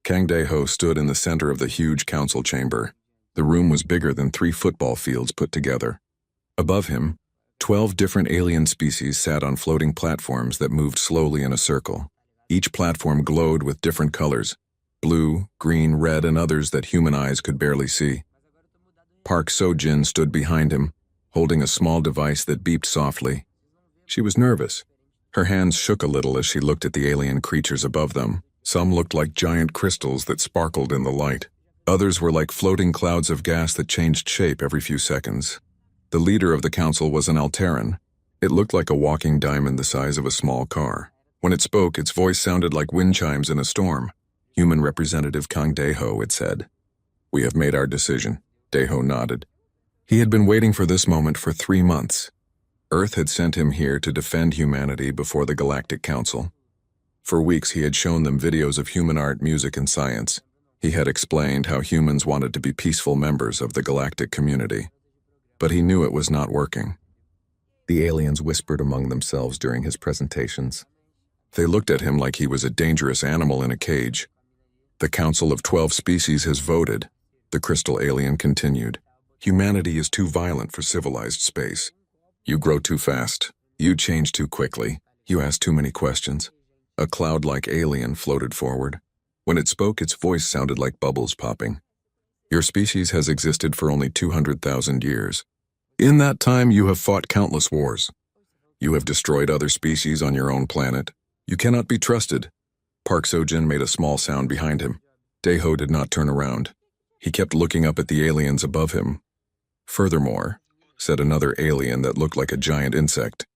Kang Dae-ho stood in the center of the huge council chamber. The room was bigger than 3 football fields put together. Above him, 12 different alien species sat on floating platforms that moved slowly in a circle. Each platform glowed with different colors: blue, green, red, and others that human eyes could barely see. Park So-jin stood behind him, holding a small device that beeped softly. She was nervous. Her hands shook a little as she looked at the alien creatures above them. Some looked like giant crystals that sparkled in the light. Others were like floating clouds of gas that changed shape every few seconds. The leader of the council was an Alteran. It looked like a walking diamond the size of a small car. When it spoke, its voice sounded like wind chimes in a storm. "Human Representative Kang Dae-ho," it said. "We have made our decision." Dae-ho nodded. He had been waiting for this moment for 3 months. Earth had sent him here to defend humanity before the Galactic Council. For weeks he had shown them videos of human art, music, and science. He had explained how humans wanted to be peaceful members of the galactic community. But he knew it was not working. The aliens whispered among themselves during his presentations. They looked at him like he was a dangerous animal in a cage. "The Council of 12 Species has voted," the crystal alien continued. "Humanity is too violent for civilized space. You grow too fast. You change too quickly. You ask too many questions." A cloud-like alien floated forward. When it spoke, its voice sounded like bubbles popping. "Your species has existed for only 200,000 years. In that time, you have fought countless wars. You have destroyed other species on your own planet. You cannot be trusted." Park So-jin made a small sound behind him. Dae-ho did not turn around. He kept looking up at the aliens above him. "Furthermore," said another alien that looked like a giant insect,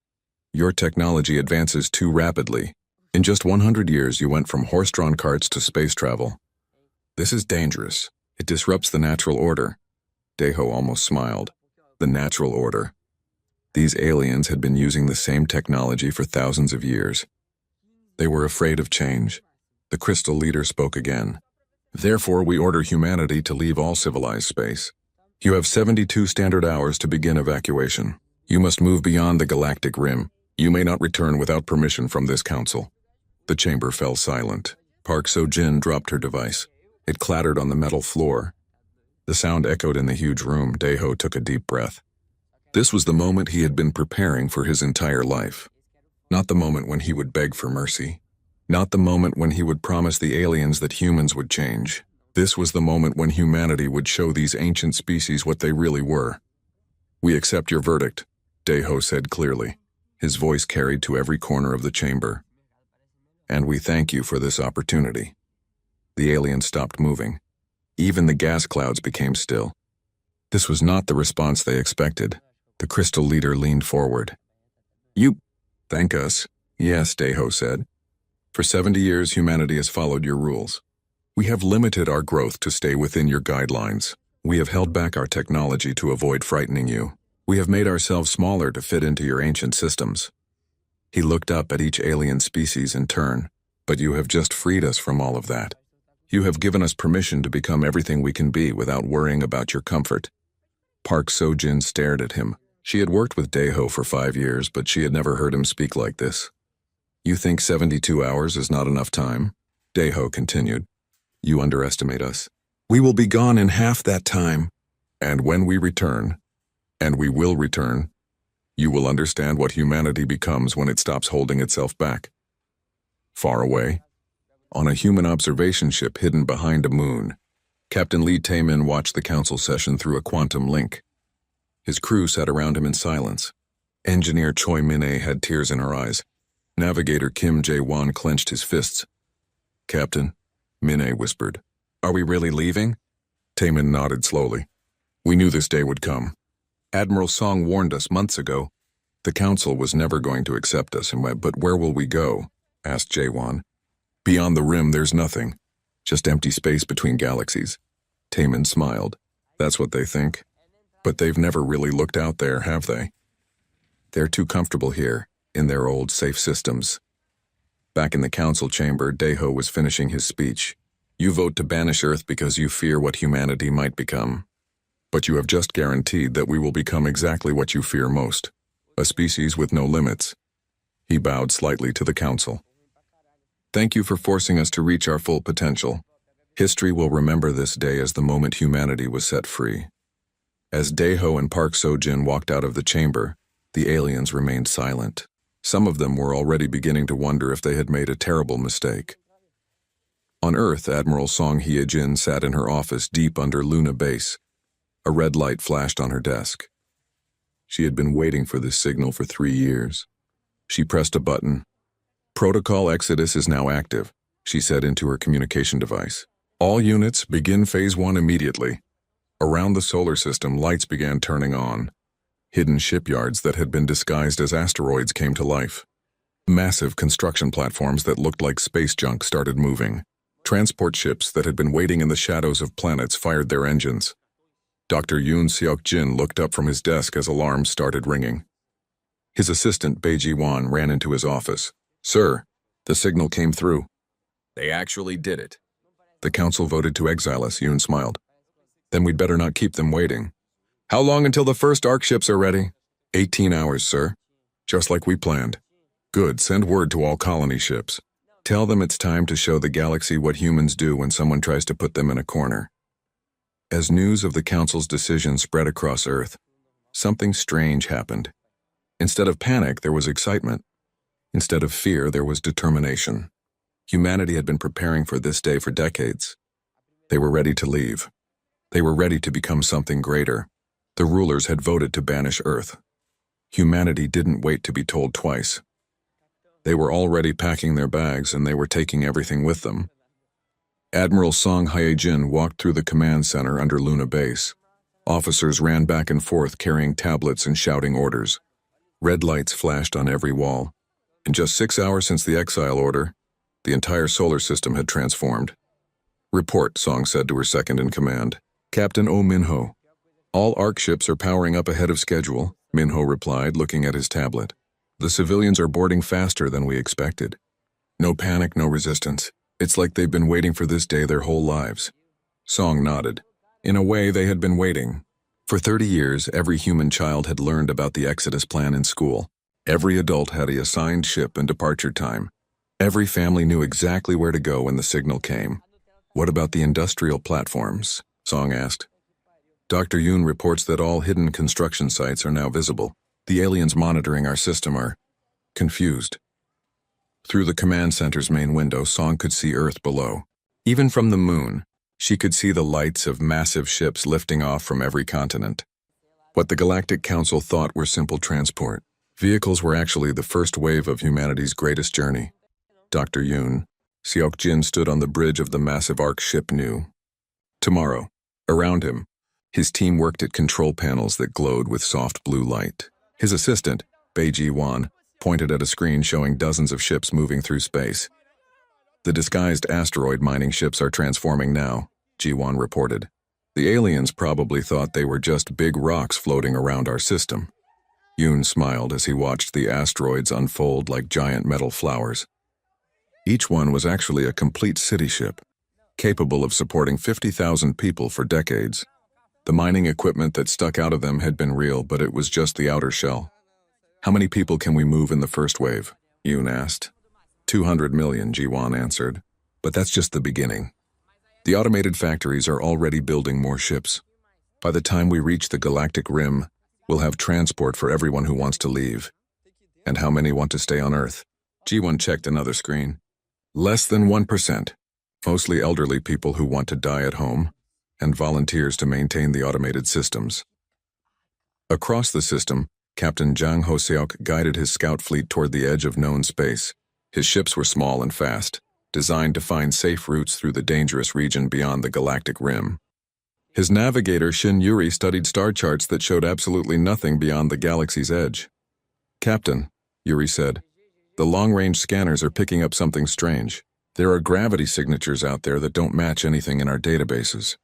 "your technology advances too rapidly. In just 100 years, you went from horse-drawn carts to space travel. This is dangerous. It disrupts the natural order." Dae-ho almost smiled. The natural order. These aliens had been using the same technology for thousands of years. They were afraid of change. The crystal leader spoke again. "Therefore, we order humanity to leave all civilized space. You have 72 standard hours to begin evacuation. You must move beyond the galactic rim. You may not return without permission from this council." The chamber fell silent. Park So-jin dropped her device. It clattered on the metal floor. The sound echoed in the huge room. Dae-ho took a deep breath. This was the moment he had been preparing for his entire life. Not the moment when he would beg for mercy. Not the moment when he would promise the aliens that humans would change. This was the moment when humanity would show these ancient species what they really were. "We accept your verdict," Dae-ho said clearly. His voice carried to every corner of the chamber. "And we thank you for this opportunity." The aliens stopped moving. Even the gas clouds became still. This was not the response they expected. The crystal leader leaned forward. "You thank us?" "Yes," Dae-ho said. "For 70 years, humanity has followed your rules. We have limited our growth to stay within your guidelines. We have held back our technology to avoid frightening you. We have made ourselves smaller to fit into your ancient systems." He looked up at each alien species in turn. "But you have just freed us from all of that. You have given us permission to become everything we can be without worrying about your comfort." Park So-jin stared at him. She had worked with Dae-ho for 5 years, but she had never heard him speak like this. "You think 72 hours is not enough time?" Dae-ho continued. "You underestimate us. We will be gone in half that time. And when we return, and we will return, you will understand what humanity becomes when it stops holding itself back." Far away, on a human observation ship hidden behind a moon, Captain Lee Tae-min watched the council session through a quantum link. His crew sat around him in silence. Engineer Choi Min-ae had tears in her eyes. Navigator Kim Jae-won clenched his fists. "Captain," Min-ae whispered, "are we really leaving?" Tae-min nodded slowly. "We knew this day would come. Admiral Song warned us months ago. The council was never going to accept us, but where will we go?" asked Jae-won. "Beyond the rim, there's nothing. Just empty space between galaxies." Tae-min smiled. "That's what they think. But they've never really looked out there, have they? They're too comfortable here, in their old safe systems." Back in the council chamber, Dae-ho was finishing his speech. "You vote to banish Earth because you fear what humanity might become. But you have just guaranteed that we will become exactly what you fear most, a species with no limits." He bowed slightly to the council. "Thank you for forcing us to reach our full potential. History will remember this day as the moment humanity was set free. As Daeho and Park Seo-jin walked out of the chamber, the aliens remained silent. Some of them were already beginning to wonder if they had made a terrible mistake. On Earth, Admiral Song Hye-jin sat in her office deep under Luna Base. A red light flashed on her desk. She had been waiting for this signal for 3 years. She pressed a button. "Protocol Exodus is now active," she said into her communication device. "All units begin Phase 1 immediately." Around the solar system, lights began turning on. Hidden shipyards that had been disguised as asteroids came to life. Massive construction platforms that looked like space junk started moving. Transport ships that had been waiting in the shadows of planets fired their engines. Dr. Yoon Seok-jin looked up from his desk as alarms started ringing. His assistant, Bae Ji-won, ran into his office. "Sir, the signal came through." "They actually did it." "The council voted to exile us," Yoon smiled. "Then we'd better not keep them waiting." "How long until the first ARC ships are ready?" 18 hours, sir. Just like we planned." "Good, send word to all colony ships. Tell them it's time to show the galaxy what humans do when someone tries to put them in a corner." As news of the council's decision spread across Earth, something strange happened. Instead of panic, there was excitement. Instead of fear, there was determination. Humanity had been preparing for this day for decades. They were ready to leave. They were ready to become something greater. The rulers had voted to banish Earth. Humanity didn't wait to be told twice. They were already packing their bags, and they were taking everything with them. Admiral Song Hye-jin walked through the command center under Luna Base. Officers ran back and forth carrying tablets and shouting orders. Red lights flashed on every wall. In just 6 hours since the exile order, the entire solar system had transformed. "Report," Song said to her second in command. "Captain Oh Min-ho." "All ARC ships are powering up ahead of schedule," Min-ho replied, looking at his tablet. "The civilians are boarding faster than we expected. No panic, no resistance. It's like they've been waiting for this day their whole lives." Song nodded. In a way, they had been waiting. For 30 years, every human child had learned about the Exodus plan in school. Every adult had an assigned ship and departure time. Every family knew exactly where to go when the signal came. "What about the industrial platforms?" Song asked. "Dr. Yoon reports that all hidden construction sites are now visible. The aliens monitoring our system are confused." Through the command center's main window, Song could see Earth below. Even from the moon, she could see the lights of massive ships lifting off from every continent. What the Galactic Council thought were simple transport vehicles were actually the first wave of humanity's greatest journey. Dr. Yoon Seok-jin stood on the bridge of the massive ARC ship New. Tomorrow, around him, his team worked at control panels that glowed with soft blue light. His assistant, Bae Ji-won, pointed at a screen showing dozens of ships moving through space. "The disguised asteroid mining ships are transforming now," Ji-won reported. "The aliens probably thought they were just big rocks floating around our system." Yoon smiled as he watched the asteroids unfold like giant metal flowers. Each one was actually a complete city ship, capable of supporting 50,000 people for decades. The mining equipment that stuck out of them had been real, but it was just the outer shell. "How many people can we move in the first wave?" Yoon asked. 200 million, Ji-won answered. "But that's just the beginning. The automated factories are already building more ships. By the time we reach the galactic rim, we'll have transport for everyone who wants to leave." "And how many want to stay on Earth?" Ji-won checked another screen. "Less than 1%. Mostly elderly people who want to die at home, and volunteers to maintain the automated systems." Across the system, Captain Jang Ho-seok guided his scout fleet toward the edge of known space. His ships were small and fast, designed to find safe routes through the dangerous region beyond the galactic rim. His navigator, Shin Yuri, studied star charts that showed absolutely nothing beyond the galaxy's edge. "Captain," Yuri said, "the long-range scanners are picking up something strange. There are gravity signatures out there that don't match anything in our databases."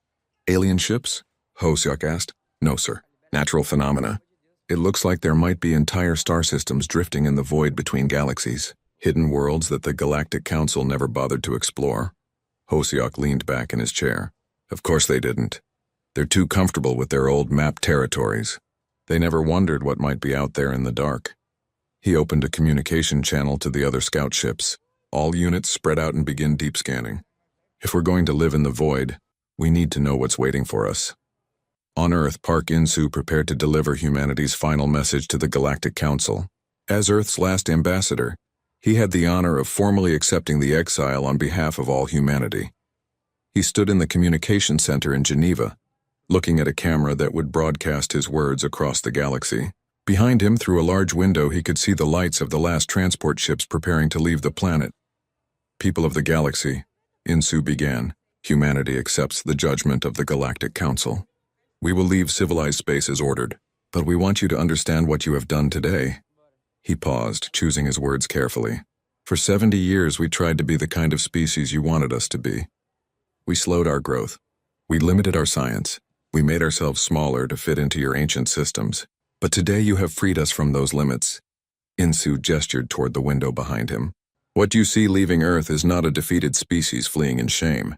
"Alien ships?" Ho-seok asked. "No, sir. Natural phenomena. It looks like there might be entire star systems drifting in the void between galaxies. Hidden worlds that the Galactic Council never bothered to explore." Ho-seok leaned back in his chair. "Of course they didn't. They're too comfortable with their old mapped territories. They never wondered what might be out there in the dark." He opened a communication channel to the other scout ships. "All units spread out and begin deep scanning." If we're going to live in the void, we need to know what's waiting for us. On Earth, Park In-soo prepared to deliver humanity's final message to the Galactic Council. As Earth's last ambassador, he had the honor of formally accepting the exile on behalf of all humanity. He stood in the communication center in Geneva, looking at a camera that would broadcast his words across the galaxy. Behind him, through a large window, he could see the lights of the last transport ships preparing to leave the planet. People of the galaxy, In-soo began, humanity accepts the judgment of the Galactic Council. We will leave civilized space as ordered, but we want you to understand what you have done today. He paused, choosing his words carefully. For 70 years, we tried to be the kind of species you wanted us to be. We slowed our growth. We limited our science. We made ourselves smaller to fit into your ancient systems. But today you have freed us from those limits. In-soo gestured toward the window behind him. What you see leaving Earth is not a defeated species fleeing in shame.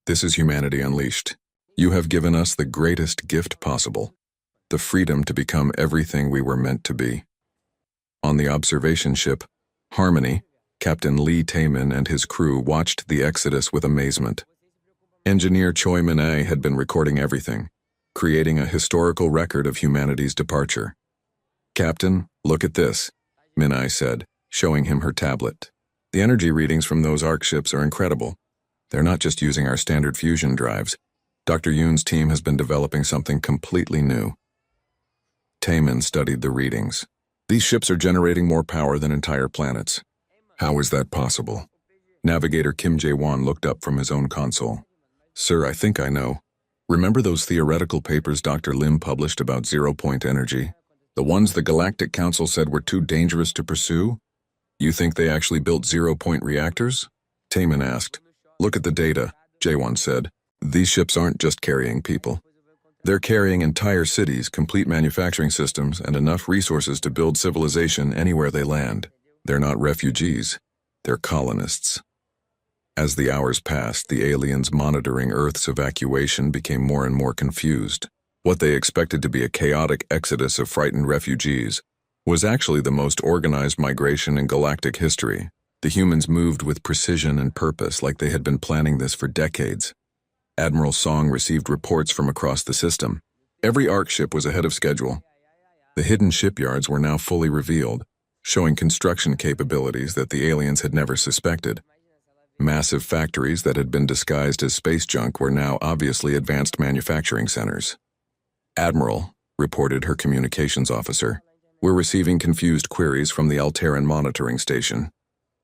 This is humanity unleashed. You have given us the greatest gift possible, the freedom to become everything we were meant to be. On the observation ship, Harmony, Captain Lee Taemin and his crew watched the exodus with amazement. Engineer Choi Min-ae had been recording everything, creating a historical record of humanity's departure. Captain, look at this, Min-ae said, showing him her tablet. The energy readings from those ARC ships are incredible. They're not just using our standard fusion drives. Dr. Yoon's team has been developing something completely new. Taemin studied the readings. These ships are generating more power than entire planets. How is that possible? Navigator Kim Jae-won looked up from his own console. Sir, I think I know. Remember those theoretical papers Dr. Lim published about zero-point energy? The ones the Galactic Council said were too dangerous to pursue? You think they actually built zero-point reactors? Taemin asked. Look at the data, Jae-won said. These ships aren't just carrying people. They're carrying entire cities, complete manufacturing systems, and enough resources to build civilization anywhere they land. They're not refugees. They're colonists. As the hours passed, the aliens monitoring Earth's evacuation became more and more confused. What they expected to be a chaotic exodus of frightened refugees was actually the most organized migration in galactic history. The humans moved with precision and purpose, like they had been planning this for decades. Admiral Song received reports from across the system. Every ARC ship was ahead of schedule. The hidden shipyards were now fully revealed, showing construction capabilities that the aliens had never suspected. Massive factories that had been disguised as space junk were now obviously advanced manufacturing centers. Admiral, reported her communications officer, we're receiving confused queries from the Alteran monitoring station.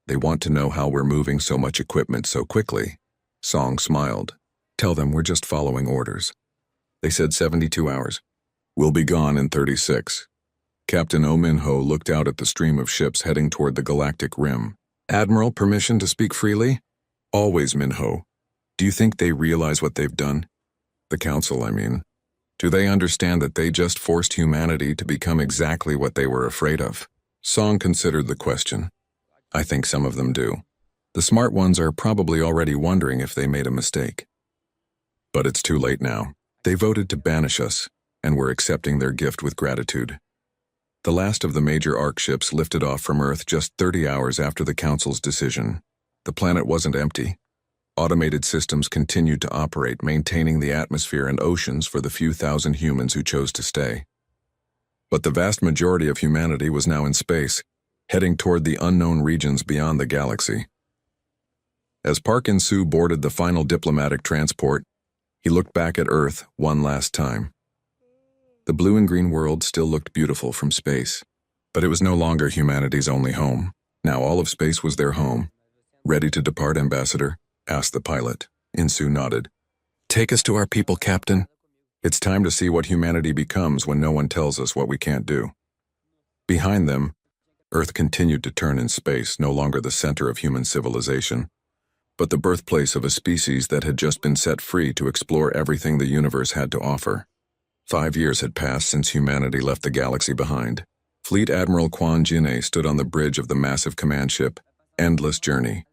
They want to know how we're moving so much equipment so quickly. Song smiled. Tell them we're just following orders. They said 72 hours. We'll be gone in 36. Captain Oh Min-ho looked out at the stream of ships heading toward the galactic rim. Admiral, permission to speak freely? Always, Min-ho. Do you think they realize what they've done? The Council, I mean. Do they understand that they just forced humanity to become exactly what they were afraid of? Song considered the question. I think some of them do. The smart ones are probably already wondering if they made a mistake. But it's too late now. They voted to banish us, and we're accepting their gift with gratitude. The last of the major ARC ships lifted off from Earth just 30 hours after the Council's decision. The planet wasn't empty. Automated systems continued to operate, maintaining the atmosphere and oceans for the few thousand humans who chose to stay. But the vast majority of humanity was now in space, heading toward the unknown regions beyond the galaxy. As Park In-soo boarded the final diplomatic transport, he looked back at Earth one last time. The blue and green world still looked beautiful from space, but it was no longer humanity's only home. Now all of space was their home. Ready to depart, Ambassador? Asked the pilot. In-soo nodded. Take us to our people, Captain. It's time to see what humanity becomes when no one tells us what we can't do. Behind them, Earth continued to turn in space, no longer the center of human civilization, but the birthplace of a species that had just been set free to explore everything the universe had to offer. 5 years had passed since humanity left the galaxy behind. Fleet Admiral Kwon Jin-ae stood on the bridge of the massive command ship, Endless Journey.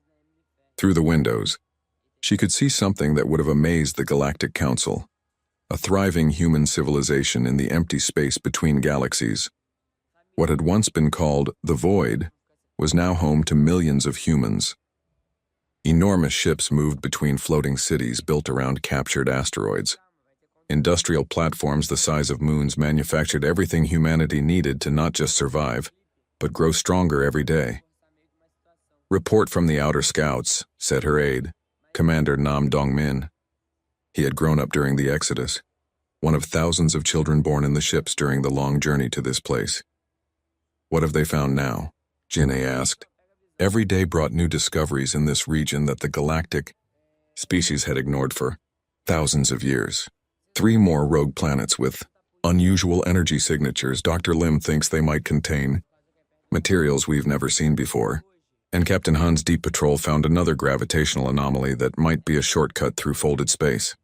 Through the windows, she could see something that would have amazed the Galactic Council, a thriving human civilization in the empty space between galaxies. What had once been called the Void was now home to millions of humans. Enormous ships moved between floating cities built around captured asteroids. Industrial platforms the size of moons manufactured everything humanity needed to not just survive, but grow stronger every day. "Report from the Outer Scouts," said her aide, Commander Nam Dong-min. He had grown up during the Exodus, one of thousands of children born in the ships during the long journey to this place. "What have they found now?" Jin'e asked. Every day brought new discoveries in this region that the galactic species had ignored for thousands of years. 3 more rogue planets with unusual energy signatures Dr. Lim thinks they might contain materials we've never seen before. And Captain Han's deep patrol found another gravitational anomaly that might be a shortcut through folded space.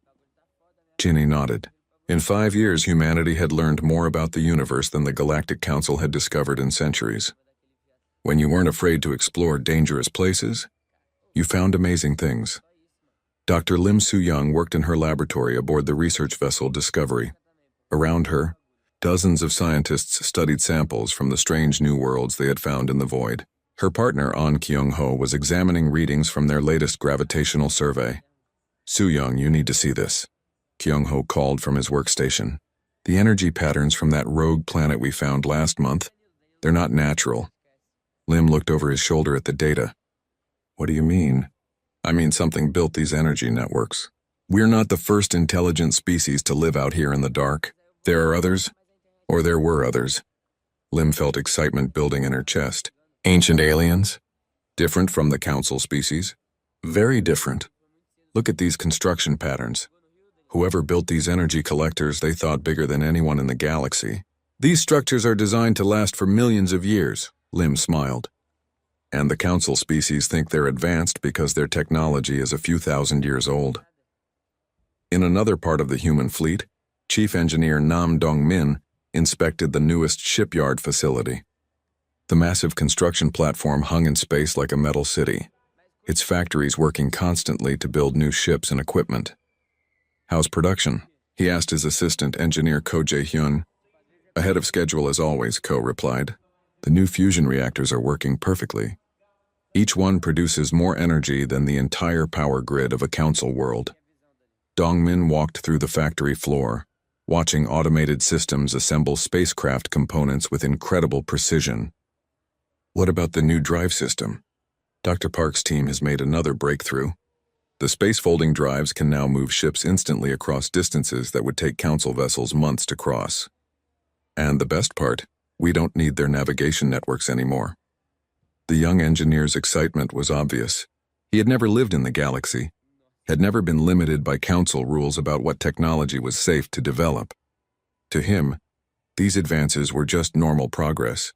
Jin'e nodded. In 5 years, humanity had learned more about the universe than the Galactic Council had discovered in centuries. When you weren't afraid to explore dangerous places, you found amazing things. Dr. Lim Soo-young worked in her laboratory aboard the research vessel Discovery. Around her, dozens of scientists studied samples from the strange new worlds they had found in the void. Her partner, An Kyung-ho, was examining readings from their latest gravitational survey. "Soo-young, you need to see this," Kyung-ho called from his workstation. "The energy patterns from that rogue planet we found last month, they're not natural." Lim looked over his shoulder at the data. "What do you mean?" "I mean something built these energy networks. We're not the first intelligent species to live out here in the dark. There are others, or there were others." Lim felt excitement building in her chest. "Ancient aliens? Different from the Council species?" "Very different. Look at these construction patterns. Whoever built these energy collectors, they thought bigger than anyone in the galaxy. These structures are designed to last for millions of years," Lim smiled. "And the Council species think they're advanced because their technology is a few thousand years old." In another part of the human fleet, Chief Engineer Nam Dong-min inspected the newest shipyard facility. The massive construction platform hung in space like a metal city, its factories working constantly to build new ships and equipment. "How's production?" he asked his assistant engineer Ko Jae-hyun. "Ahead of schedule as always," Ko replied. "The new fusion reactors are working perfectly. Each one produces more energy than the entire power grid of a council world." Dong-min walked through the factory floor, watching automated systems assemble spacecraft components with incredible precision. "What about the new drive system?" Dr. Park's team has made another breakthrough. The space-folding drives can now move ships instantly across distances that would take council vessels months to cross. And the best part, we don't need their navigation networks anymore. The young engineer's excitement was obvious. He had never lived in the galaxy, had never been limited by council rules about what technology was safe to develop. To him, these advances were just normal progress.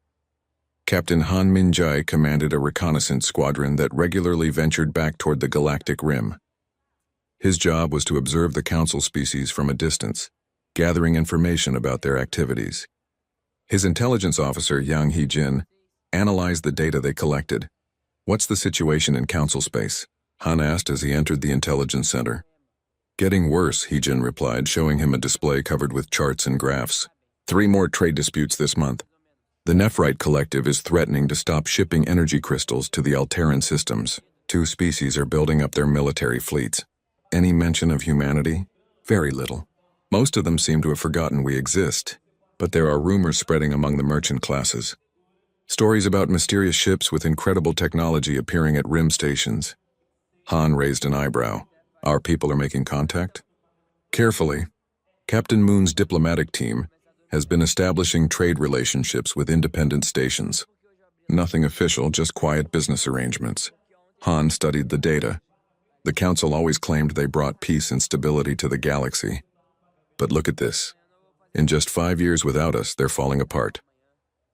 Captain Han Min-jae commanded a reconnaissance squadron that regularly ventured back toward the galactic rim. His job was to observe the council species from a distance, gathering information about their activities. His intelligence officer, Yang Hee-jin, analyzed the data they collected. "What's the situation in council space?" Han asked as he entered the intelligence center. "Getting worse," Hee-jin replied, showing him a display covered with charts and graphs. 3 more trade disputes this month. The Nephrite Collective is threatening to stop shipping energy crystals to the Alterran systems. 2 species are building up their military fleets. Any mention of humanity? Very little. Most of them seem to have forgotten we exist, but there are rumors spreading among the merchant classes. Stories about mysterious ships with incredible technology appearing at rim stations." Han raised an eyebrow. "Our people are making contact?" "Carefully. Captain Moon's diplomatic team has been establishing trade relationships with independent stations. Nothing official, just quiet business arrangements." Han studied the data. The Council always claimed they brought peace and stability to the galaxy. But look at this. In just 5 years without us, they're falling apart.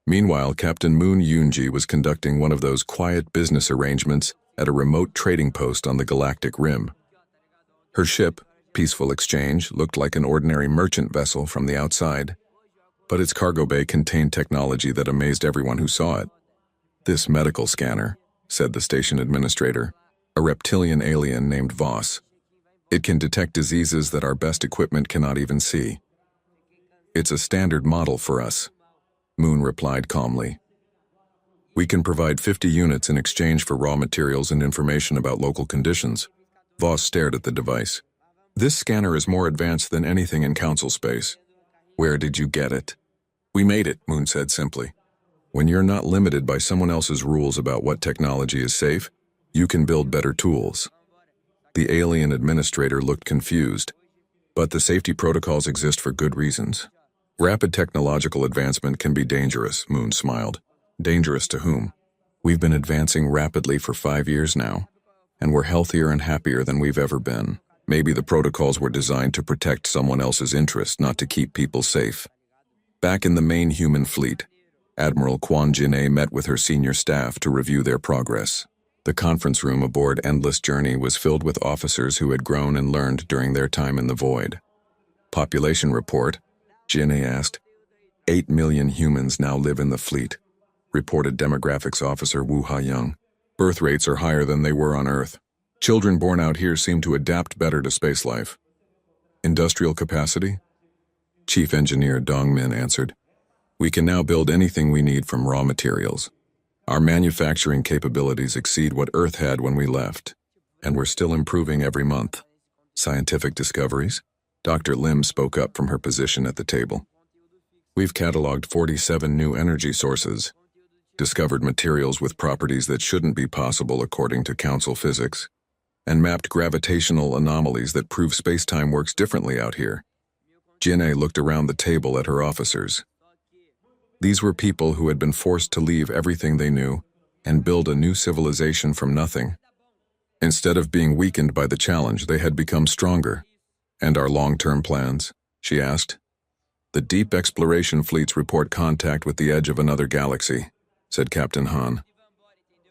Meanwhile, Captain Moon Yoonji was conducting one of those quiet business arrangements at a remote trading post on the galactic rim. Her ship, Peaceful Exchange, looked like an ordinary merchant vessel from the outside, but its cargo bay contained technology that amazed everyone who saw it. "This medical scanner," said the station administrator, "a reptilian alien named Voss. It can detect diseases that our best equipment cannot even see." "It's a standard model for us," Moon replied calmly. We can provide 50 units in exchange for raw materials and information about local conditions. Voss stared at the device. This scanner is more advanced than anything in council space. Where did you get it? We made it, Moon said simply. When you're not limited by someone else's rules about what technology is safe, you can build better tools. The alien administrator looked confused. But the safety protocols exist for good reasons. Rapid technological advancement can be dangerous, Moon smiled. Dangerous to whom? We've been advancing rapidly for 5 years now, and we're healthier and happier than we've ever been. Maybe the protocols were designed to protect someone else's interest, not to keep people safe. Back in the main human fleet, Admiral Quan Jin-A met with her senior staff to review their progress. The conference room aboard Endless Journey was filled with officers who had grown and learned during their time in the void. Population report, Jin-A asked. 8 million humans now live in the fleet, reported demographics officer Wu Ha-young. Birth rates are higher than they were on Earth. Children born out here seem to adapt better to space life. Industrial capacity? Chief Engineer Dong Min answered. We can now build anything we need from raw materials. Our manufacturing capabilities exceed what Earth had when we left, and we're still improving every month. Scientific discoveries? Dr. Lim spoke up from her position at the table. We've cataloged 47 new energy sources, discovered materials with properties that shouldn't be possible according to Council physics, and mapped gravitational anomalies that prove space-time works differently out here. Jin-A looked around the table at her officers. These were people who had been forced to leave everything they knew and build a new civilization from nothing. Instead of being weakened by the challenge, they had become stronger. And our long-term plans? She asked. The deep exploration fleets report contact with the edge of another galaxy, said Captain Han.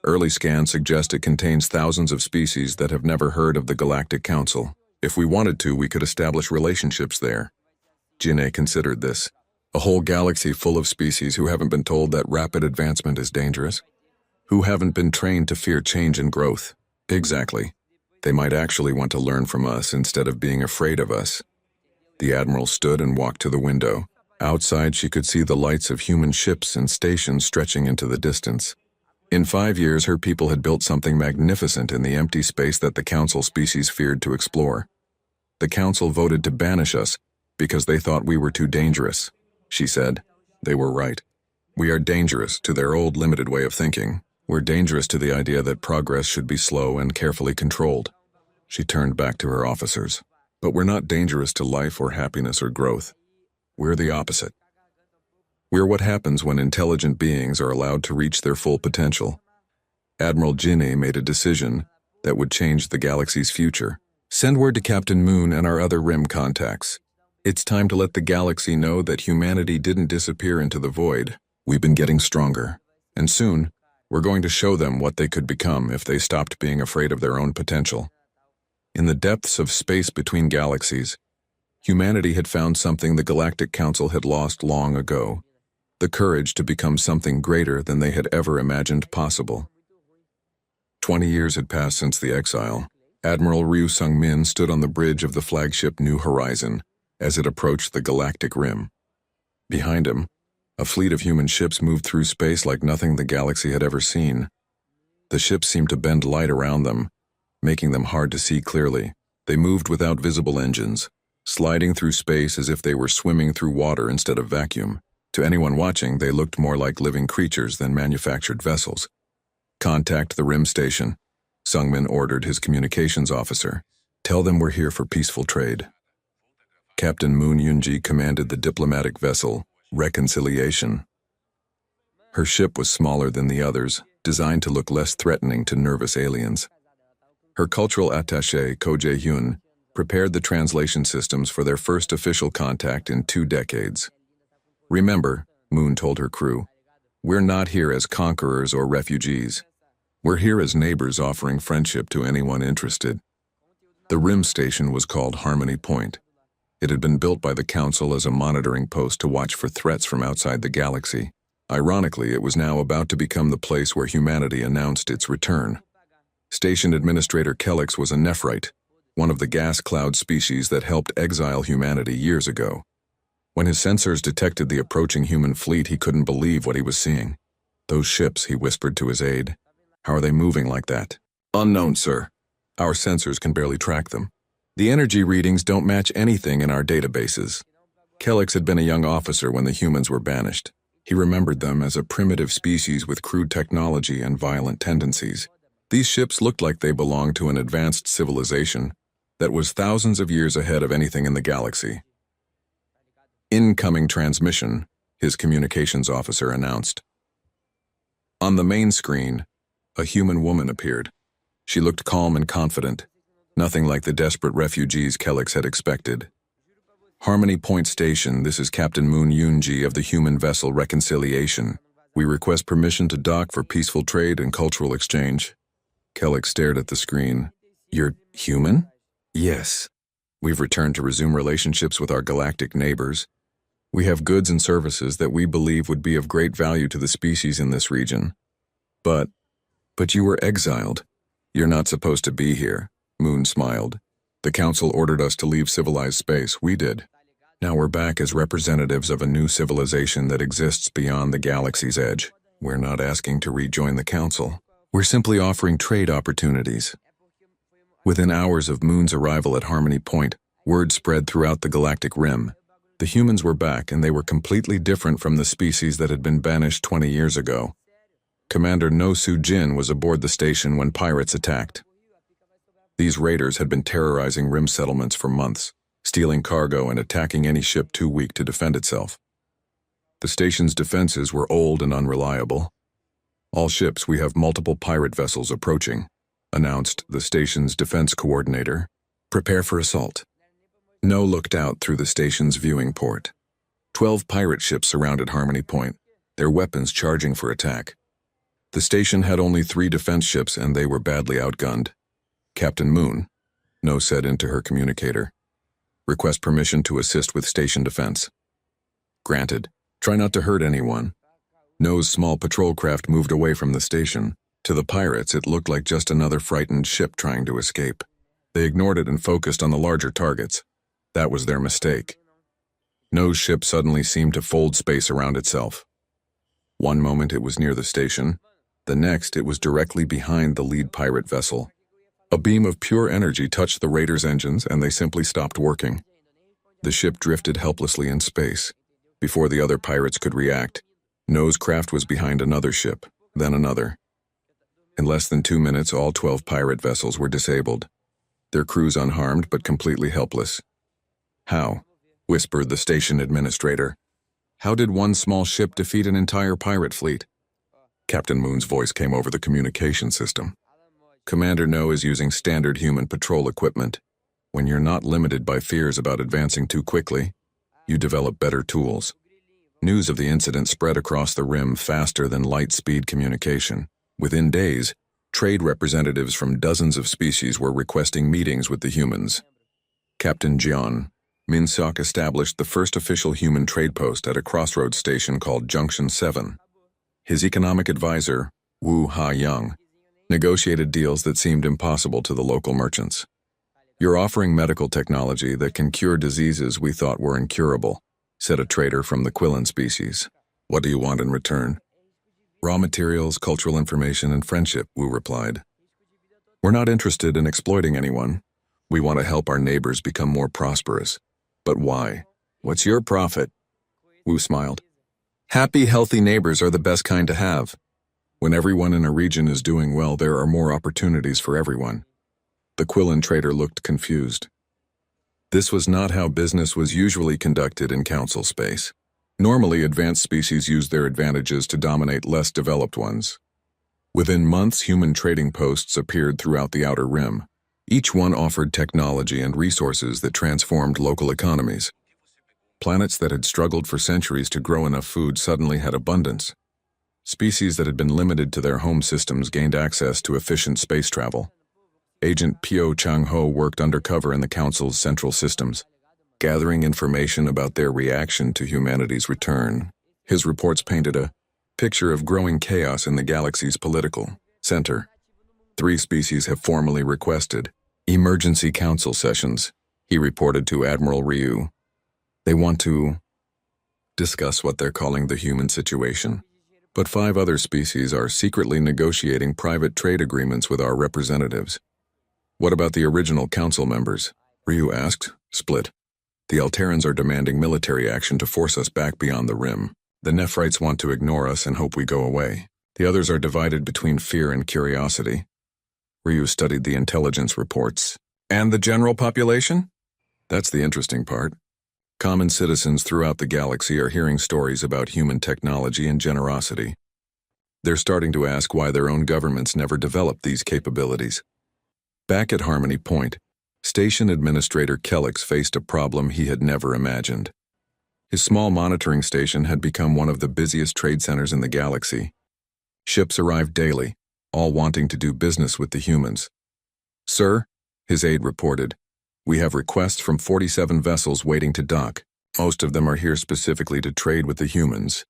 Early scans suggest it contains thousands of species that have never heard of the Galactic Council. If we wanted to, we could establish relationships there. Jin-A considered this. A whole galaxy full of species who haven't been told that rapid advancement is dangerous? Who haven't been trained to fear change and growth? Exactly. They might actually want to learn from us instead of being afraid of us. The Admiral stood and walked to the window. Outside, she could see the lights of human ships and stations stretching into the distance. In 5 years, her people had built something magnificent in the empty space that the Council species feared to explore. The Council voted to banish us because they thought we were too dangerous. She said. They were right. We are dangerous to their old limited way of thinking. We're dangerous to the idea that progress should be slow and carefully controlled. She turned back to her officers. But we're not dangerous to life or happiness or growth. We're the opposite. We're what happens when intelligent beings are allowed to reach their full potential. Admiral Jin-A made a decision that would change the galaxy's future. Send word to Captain Moon and our other RIM contacts. It's time to let the galaxy know that humanity didn't disappear into the void. We've been getting stronger. And soon, we're going to show them what they could become if they stopped being afraid of their own potential. In the depths of space between galaxies, humanity had found something the Galactic Council had lost long ago. The courage to become something greater than they had ever imagined possible. 20 years had passed since the exile. Admiral Ryu Sung-min stood on the bridge of the flagship New Horizon as it approached the galactic rim. Behind him, a fleet of human ships moved through space like nothing the galaxy had ever seen. The ships seemed to bend light around them, making them hard to see clearly. They moved without visible engines, sliding through space as if they were swimming through water instead of vacuum. To anyone watching, they looked more like living creatures than manufactured vessels. Contact the rim station, Sung-min ordered his communications officer. Tell them we're here for peaceful trade. Captain Moon Yoonji commanded the diplomatic vessel, Reconciliation. Her ship was smaller than the others, designed to look less threatening to nervous aliens. Her cultural attaché, Ko Jae-hyun, prepared the translation systems for their first official contact in 2 decades. Remember, Moon told her crew, we're not here as conquerors or refugees. We're here as neighbors offering friendship to anyone interested. The rim station was called Harmony Point. It had been built by the Council as a monitoring post to watch for threats from outside the galaxy. Ironically, it was now about to become the place where humanity announced its return. Station Administrator Kellix was a nephrite, one of the gas cloud species that helped exile humanity years ago. When his sensors detected the approaching human fleet, he couldn't believe what he was seeing. Those ships, he whispered to his aide. How are they moving like that? Unknown, sir. Our sensors can barely track them. The energy readings don't match anything in our databases. Kellex had been a young officer when the humans were banished. He remembered them as a primitive species with crude technology and violent tendencies. These ships looked like they belonged to an advanced civilization that was thousands of years ahead of anything in the galaxy. Incoming transmission, his communications officer announced. On the main screen, a human woman appeared. She looked calm and confident, nothing like the desperate refugees Kellex had expected. Harmony Point Station, this is Captain Moon Yoonji of the human vessel Reconciliation. We request permission to dock for peaceful trade and cultural exchange. Kellex stared at the screen. You're human? Yes. We've returned to resume relationships with our galactic neighbors. We have goods and services that we believe would be of great value to the species in this region. But you were exiled. You're not supposed to be here, Moon smiled. The Council ordered us to leave civilized space. We did. Now we're back as representatives of a new civilization that exists beyond the galaxy's edge. We're not asking to rejoin the Council. We're simply offering trade opportunities. Within hours of Moon's arrival at Harmony Point, word spread throughout the galactic rim. The humans were back, and they were completely different from the species that had been banished 20 years ago. Commander No Soo-jin was aboard the station when pirates attacked. These raiders had been terrorizing rim settlements for months, stealing cargo and attacking any ship too weak to defend itself. The station's defenses were old and unreliable. All ships, we have multiple pirate vessels approaching, announced the station's defense coordinator. Prepare for assault. No looked out through the station's viewing port. 12 pirate ships surrounded Harmony Point, their weapons charging for attack. The station had only 3 defense ships, and they were badly outgunned. Captain Moon, No said into her communicator. Request permission to assist with station defense. Granted. Try not to hurt anyone. No's small patrol craft moved away from the station. To the pirates, it looked like just another frightened ship trying to escape. They ignored it and focused on the larger targets. That was their mistake. No's ship suddenly seemed to fold space around itself. One moment it was near the station. The next, it was directly behind the lead pirate vessel. A beam of pure energy touched the raiders' engines, and they simply stopped working. The ship drifted helplessly in space. Before the other pirates could react, No's craft was behind another ship, then another. In less than 2 minutes, all 12 pirate vessels were disabled, their crews unharmed but completely helpless. How? Whispered the station administrator. How did one small ship defeat an entire pirate fleet? Captain Moon's voice came over the communication system. Commander No is using standard human patrol equipment. When you're not limited by fears about advancing too quickly, you develop better tools. News of the incident spread across the rim faster than light-speed communication. Within days, trade representatives from dozens of species were requesting meetings with the humans. Captain Jeon Min-seok established the first official human trade post at a crossroads station called Junction 7. His economic advisor, Woo Ha-young, negotiated deals that seemed impossible to the local merchants. You're offering medical technology that can cure diseases we thought were incurable, said a trader from the Quillen species. What do you want in return? Raw materials, cultural information, and friendship, Woo replied. We're not interested in exploiting anyone. We want to help our neighbors become more prosperous. But why? What's your profit? Woo smiled. Happy, healthy neighbors are the best kind to have. When everyone in a region is doing well, there are more opportunities for everyone. The Quillen trader looked confused. This was not how business was usually conducted in council space. Normally, advanced species use their advantages to dominate less developed ones. Within months, human trading posts appeared throughout the outer rim. Each one offered technology and resources that transformed local economies. Planets that had struggled for centuries to grow enough food suddenly had abundance. Species that had been limited to their home systems gained access to efficient space travel. Agent Pyo Chang-ho worked undercover in the Council's central systems, gathering information about their reaction to humanity's return. His reports painted a picture of growing chaos in the galaxy's political center. 3 species have formally requested emergency council sessions, he reported to Admiral Ryu. They want to discuss what they're calling the human situation. But 5 other species are secretly negotiating private trade agreements with our representatives. What about the original council members? Ryu asked, split. The Alterans are demanding military action to force us back beyond the rim. The Nephrites want to ignore us and hope we go away. The others are divided between fear and curiosity. Ryu studied the intelligence reports. And the general population? That's the interesting part. Common citizens throughout the galaxy are hearing stories about human technology and generosity. They're starting to ask why their own governments never developed these capabilities. Back at Harmony Point, Station Administrator Kellix faced a problem he had never imagined. His small monitoring station had become one of the busiest trade centers in the galaxy. Ships arrived daily, all wanting to do business with the humans. "Sir," his aide reported, "we have requests from 47 vessels waiting to dock. Most of them are here specifically to trade with the humans."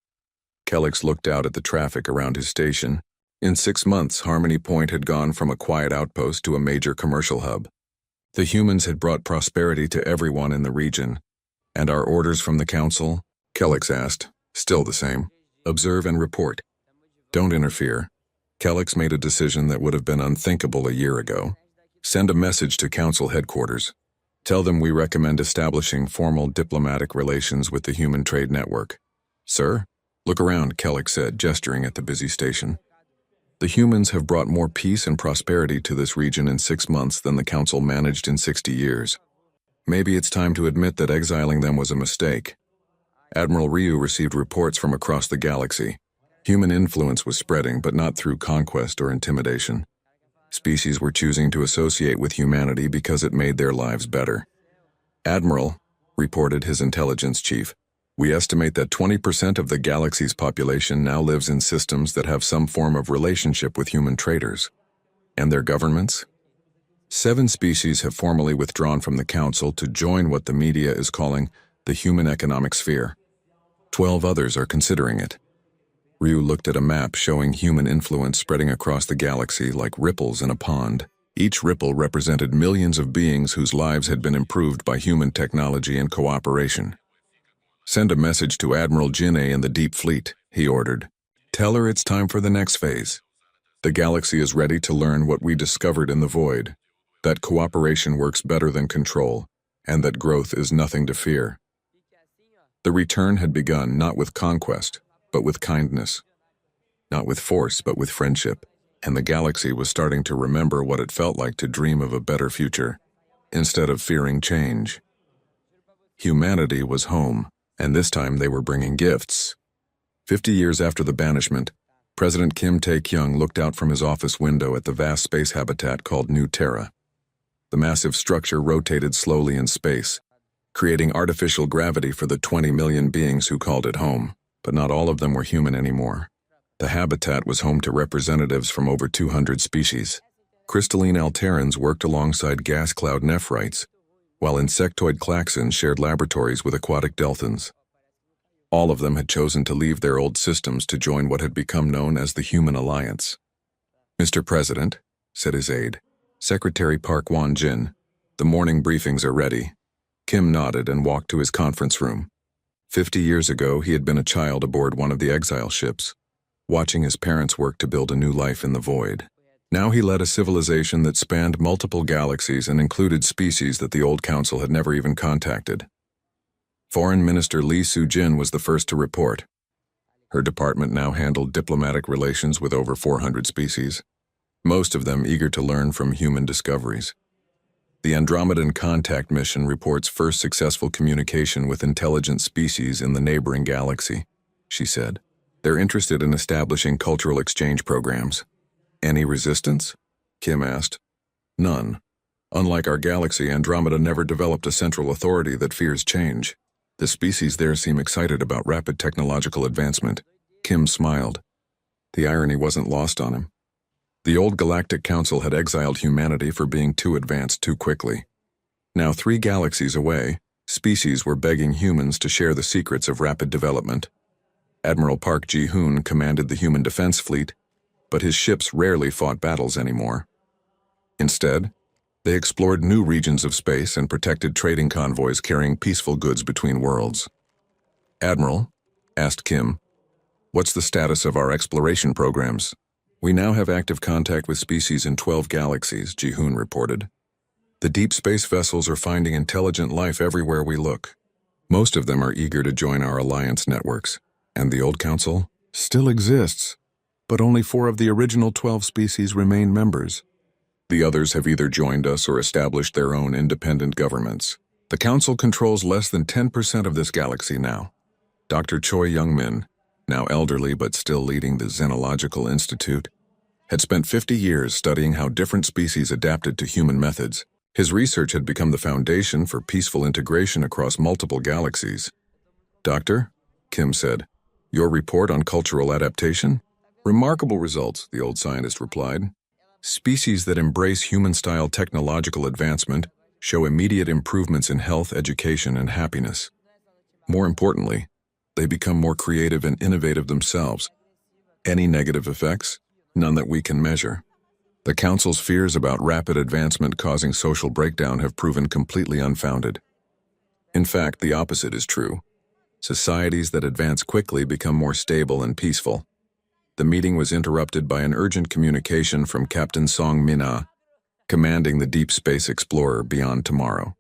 Kellix looked out at the traffic around his station. In 6 months, Harmony Point had gone from a quiet outpost to a major commercial hub. The humans had brought prosperity to everyone in the region. "And our orders from the council?" Kellix asked. "Still the same. Observe and report. Don't interfere." Kellix made a decision that would have been unthinkable a year ago. "Send a message to council headquarters. Tell them we recommend establishing formal diplomatic relations with the Human Trade Network." "Sir?" "Look around," Kellix said, gesturing at the busy station. "The humans have brought more peace and prosperity to this region in 6 months than the council managed in 60 years. Maybe it's time to admit that exiling them was a mistake." Admiral Ryu received reports from across the galaxy. Human influence was spreading, but not through conquest or intimidation. Species were choosing to associate with humanity because it made their lives better. "Admiral," reported his intelligence chief, "we estimate that 20% of the galaxy's population now lives in systems that have some form of relationship with human traders. And their governments? 7 species have formally withdrawn from the council to join what the media is calling the human economic sphere. 12 others are considering it." Ryu looked at a map showing human influence spreading across the galaxy like ripples in a pond. Each ripple represented millions of beings whose lives had been improved by human technology and cooperation. "Send a message to Admiral Jinne in the Deep Fleet," he ordered. "Tell her it's time for the next phase. The galaxy is ready to learn what we discovered in the void, that cooperation works better than control, and that growth is nothing to fear." The return had begun not with conquest, but with kindness. Not with force, but with friendship. And the galaxy was starting to remember what it felt like to dream of a better future, instead of fearing change. Humanity was home, and this time they were bringing gifts. 50 years after the banishment, President Kim Tae-kyung looked out from his office window at the vast space habitat called New Terra. The massive structure rotated slowly in space, creating artificial gravity for the 20 million beings who called it home. But not all of them were human anymore. The habitat was home to representatives from over 200 species. Crystalline Alterans worked alongside gas cloud Nephrites, while insectoid Klaxons shared laboratories with aquatic Delphins. All of them had chosen to leave their old systems to join what had become known as the Human Alliance. "Mr. President," said his aide, Secretary Park Won-jin, "the morning briefings are ready." Kim nodded and walked to his conference room. 50 years ago, he had been a child aboard one of the exile ships, watching his parents work to build a new life in the void. Now he led a civilization that spanned multiple galaxies and included species that the old council had never even contacted. Foreign Minister Lee Soo-jin was the first to report. Her department now handled diplomatic relations with over 400 species, most of them eager to learn from human discoveries. The Andromedan Contact Mission reports first successful communication with intelligent species in the neighboring galaxy, she said. "They're interested in establishing cultural exchange programs." "Any resistance?" Kim asked. "None. Unlike our galaxy, Andromeda never developed a central authority that fears change. The species there seem excited about rapid technological advancement." Kim smiled. The irony wasn't lost on him. The old Galactic Council had exiled humanity for being too advanced too quickly. Now 3 galaxies away, species were begging humans to share the secrets of rapid development. Admiral Park Ji-hoon commanded the Human Defense Fleet, but his ships rarely fought battles anymore. Instead, they explored new regions of space and protected trading convoys carrying peaceful goods between worlds. "Admiral," asked Kim, What's the status of our exploration programs? We now have active contact with species in 12 galaxies, Ji-hoon reported. The deep space vessels are finding intelligent life everywhere we look. Most of them are eager to join our alliance networks, and the old council still exists, but only 4 of the original 12 species remain members. The others have either joined us or established their own independent governments. The council controls less than 10% of this galaxy now. Dr. Choi Young-min, now elderly but still leading the Xenological Institute, had spent 50 years studying how different species adapted to human methods. His research had become the foundation for peaceful integration across multiple galaxies. Doctor, Kim said, your report on cultural adaptation? Remarkable results, the old scientist replied. Species that embrace human-style technological advancement show immediate improvements in health, education, and happiness. More importantly, they become more creative and innovative themselves. Any negative effects? None that we can measure. The Council's fears about rapid advancement causing social breakdown have proven completely unfounded. In fact, the opposite is true. Societies that advance quickly become more stable and peaceful. The meeting was interrupted by an urgent communication from Captain Song Min-ah, commanding the Deep Space Explorer Beyond Tomorrow.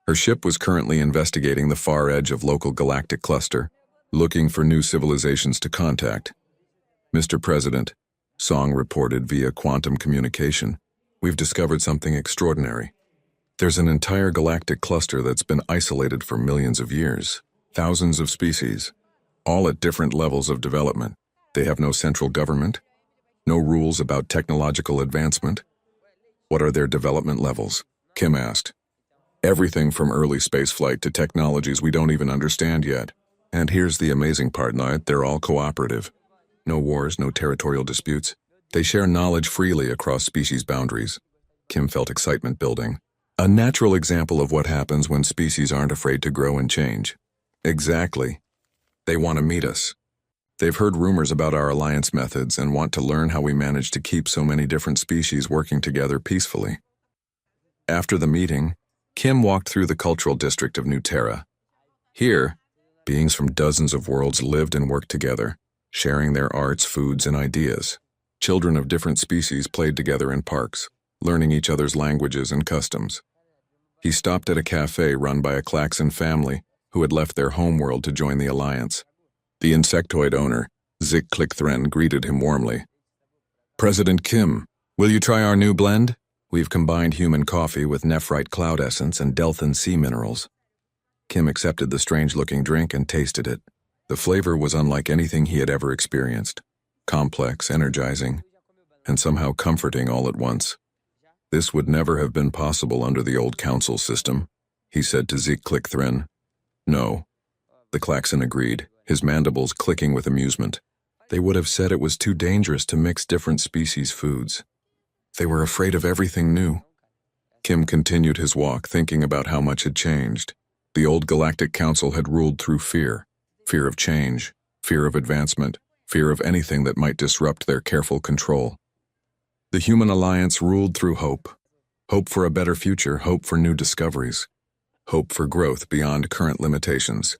Her ship was currently investigating the far edge of local galactic cluster, looking for new civilizations to contact. Mr. President, Song reported via quantum communication, we've discovered something extraordinary. There's an entire galactic cluster that's been isolated for millions of years. Thousands of species, all at different levels of development. They have no central government, no rules about technological advancement. What are their development levels? Kim asked. Everything from early spaceflight to technologies we don't even understand yet. And here's the amazing part, they're all cooperative. No wars, no territorial disputes. They share knowledge freely across species boundaries. Kim felt excitement building. A natural example of what happens when species aren't afraid to grow and change. Exactly. They want to meet us. They've heard rumors about our alliance methods and want to learn how we manage to keep so many different species working together peacefully. After the meeting, Kim walked through the cultural district of New Terra. Here, beings from dozens of worlds lived and worked together, sharing their arts, foods, and ideas. Children of different species played together in parks, learning each other's languages and customs. He stopped at a cafe run by a Klaxon family who had left their homeworld to join the alliance. The insectoid owner, Zik Klickthren, greeted him warmly. President Kim, will you try our new blend? We've combined human coffee with nephrite cloud essence and delphin sea minerals. Kim accepted the strange-looking drink and tasted it. The flavor was unlike anything he had ever experienced. Complex, energizing, and somehow comforting all at once. This would never have been possible under the old council system, he said to Zik Klickthren. No. The Klaxon agreed, his mandibles clicking with amusement. They would have said it was too dangerous to mix different species' foods. They were afraid of everything new. Kim continued his walk, thinking about how much had changed. The old Galactic Council had ruled through fear. Fear of change, fear of advancement, fear of anything that might disrupt their careful control. The Human Alliance ruled through hope. Hope for a better future, hope for new discoveries. Hope for growth beyond current limitations.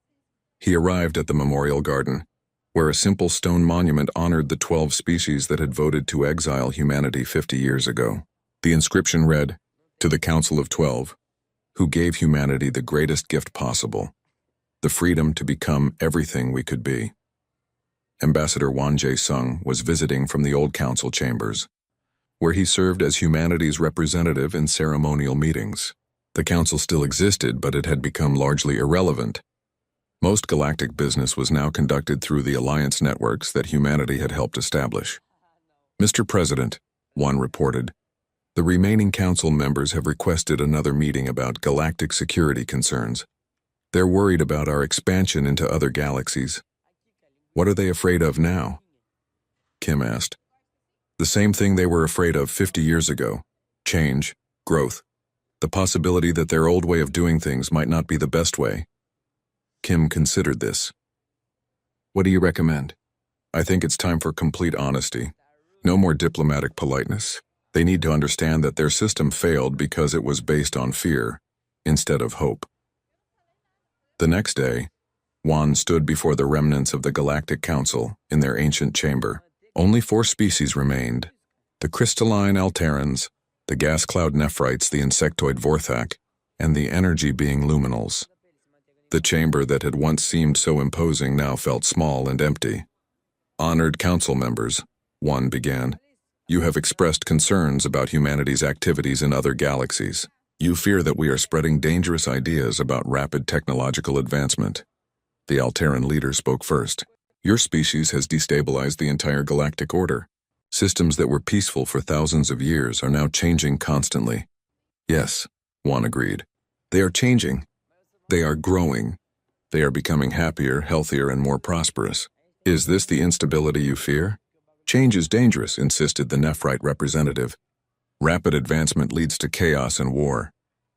He arrived at the Memorial Garden, where a simple stone monument honored the 12 species that had voted to exile humanity 50 years ago. The inscription read, "To the Council of 12, who gave humanity the greatest gift possible, the freedom to become everything we could be." Ambassador Wan Jae-sung was visiting from the old council chambers, where he served as humanity's representative in ceremonial meetings. The council still existed, but it had become largely irrelevant. Most galactic business was now conducted through the alliance networks that humanity had helped establish. Mr. President, Wan reported, the remaining council members have requested another meeting about galactic security concerns. They're worried about our expansion into other galaxies. What are they afraid of now? Kim asked. The same thing they were afraid of 50 years ago. Change, growth, the possibility that their old way of doing things might not be the best way. Kim considered this. What do you recommend? I think it's time for complete honesty. No more diplomatic politeness. They need to understand that their system failed because it was based on fear, instead of hope. The next day, Juan stood before the remnants of the Galactic Council in their ancient chamber. Only 4 species remained: the crystalline Alterans, the gas cloud Nephrites, the insectoid Vorthak, and the energy being Luminals. The chamber that had once seemed so imposing now felt small and empty. "Honored council members," Juan began, "you have expressed concerns about humanity's activities in other galaxies. You fear that we are spreading dangerous ideas about rapid technological advancement." The Alteran leader spoke first. "Your species has destabilized the entire galactic order. Systems that were peaceful for thousands of years are now changing constantly." "Yes," Juan agreed. "They are changing. They are growing. They are becoming happier, healthier, and more prosperous. Is this the instability you fear?" "Change is dangerous," insisted the Nephrite representative. "Rapid advancement leads to chaos and war."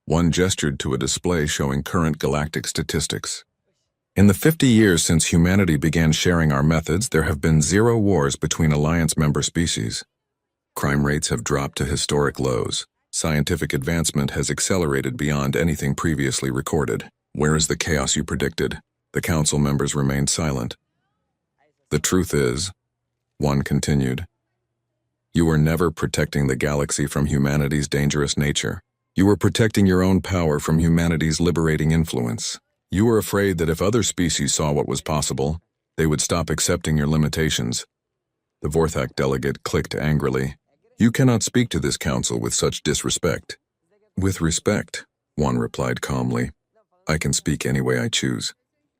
One gestured to a display showing current galactic statistics. "In the 50 years since humanity began sharing our methods, there have been 0 wars between Alliance member species. Crime rates have dropped to historic lows. Scientific advancement has accelerated beyond anything previously recorded. Where is the chaos you predicted?" The council members remained silent. "The truth is," one continued, "you were never protecting the galaxy from humanity's dangerous nature. You were protecting your own power from humanity's liberating influence. You were afraid that if other species saw what was possible, they would stop accepting your limitations." The Vorthak delegate clicked angrily. "You cannot speak to this council with such disrespect." "With respect," Juan replied calmly. "I can speak any way I choose.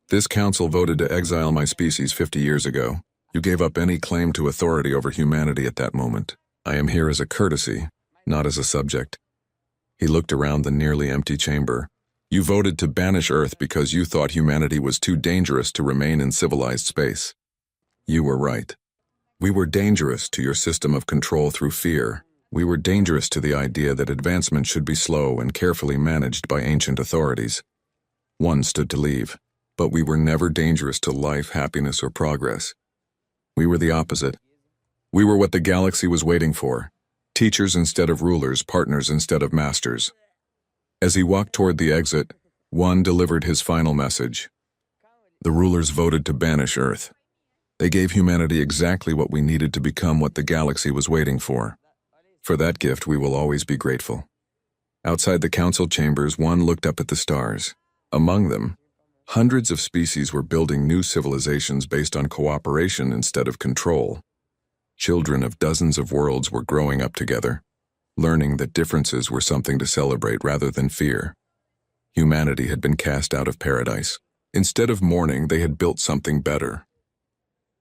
This council voted to exile my species 50 years ago. You gave up any claim to authority over humanity at that moment. I am here as a courtesy, not as a subject." He looked around the nearly empty chamber. "You voted to banish Earth because you thought humanity was too dangerous to remain in civilized space. You were right. We were dangerous to your system of control through fear. We were dangerous to the idea that advancement should be slow and carefully managed by ancient authorities." One stood to leave. "But we were never dangerous to life, happiness, or progress. We were the opposite. We were what the galaxy was waiting for. Teachers instead of rulers, partners instead of masters." As he walked toward the exit, Juan delivered his final message. "The rulers voted to banish Earth. They gave humanity exactly what we needed to become what the galaxy was waiting for. For that gift, we will always be grateful." Outside the council chambers, Juan looked up at the stars. Among them, hundreds of species were building new civilizations based on cooperation instead of control. Children of dozens of worlds were growing up together, learning that differences were something to celebrate rather than fear. Humanity had been cast out of paradise. Instead of mourning, they had built something better.